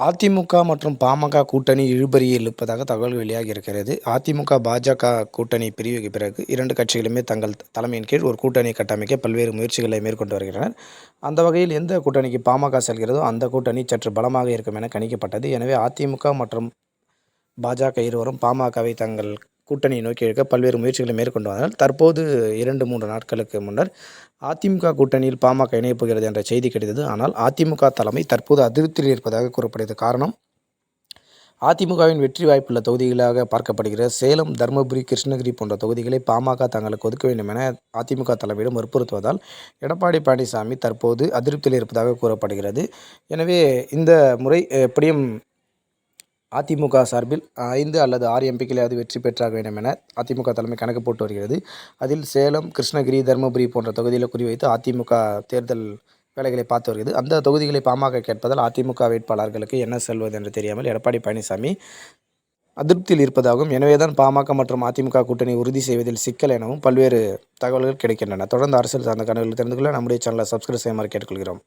அதிமுக மற்றும் பாமக கூட்டணி இழுபறியில் இருப்பதாக தகவல் வெளியாகி இருக்கிறது. அதிமுக, பாஜக கூட்டணி பிரிவுக்கு பிறகு 2 கட்சிகளுமே தங்கள் தலைமையின் கீழ் ஒரு கூட்டணி கட்டமைக்க பல்வேறு முயற்சிகளை மேற்கொண்டு வருகின்றனர். அந்த வகையில் எந்த கூட்டணிக்கு பாமக செல்கிறதோ அந்த கூட்டணி சற்று பலமாக இருக்கும் என கணிக்கப்பட்டது. எனவே அதிமுக மற்றும் பாஜக இருவரும் பாமகவை தங்கள் கூட்டணியை நோக்கி இழுக்க பல்வேறு முயற்சிகளை மேற்கொண்டு வந்தனர். தற்போது 2-3 நாட்களுக்கு முன்னர் அதிமுக கூட்டணியில் பாமக இணையப் போகிறது என்ற செய்தி கிடைத்தது. ஆனால் அதிமுக தலைமை தற்போது அதிருப்தியில் இருப்பதாக கூறப்படுகிறது. காரணம், அதிமுகவின் வெற்றி வாய்ப்புள்ள தொகுதிகளாக பார்க்கப்படுகிற சேலம், தருமபுரி, கிருஷ்ணகிரி போன்ற தொகுதிகளை பாமக தங்களுக்கு ஒதுக்க வேண்டும் என அதிமுக தலைமையிடம் வற்புறுத்துவதால் எடப்பாடி பழனிசாமி தற்போது அதிருப்தியில் இருப்பதாக கூறப்படுகிறது. எனவே இந்த முறை எப்படியும் அதிமுக சார்பில் 5 அல்லது 6 எம்பிக்களையாவது வெற்றி பெற்றாக வேண்டும் என அதிமுக தலைமை கணக்கு போட்டு வருகிறது. அதில் சேலம், கிருஷ்ணகிரி, தருமபுரி போன்ற தொகுதிகளை குறிவைத்து அதிமுக தேர்தல் வேலைகளை பார்த்து வருகிறது. அந்த தொகுதிகளை பாமக கேட்பதால் அதிமுக வேட்பாளர்களுக்கு என்ன செல்வது என்று தெரியாமல் எடப்பாடி பழனிசாமி அதிருப்தியில் இருப்பதாகவும், எனவேதான் பாமக மற்றும் அதிமுக கூட்டணி உறுதி செய்வதில் சிக்கல் எனவும் பல்வேறு தகவல்கள் கிடைக்கின்றன. தொடர்ந்து அரசியல் சார்ந்த கணக்குகள் தெரிந்து கொள்ள நம்முடைய சேனலை சப்ஸ்கிரைப் செய்யுமாறு கேட்டுக்கொள்கிறோம்.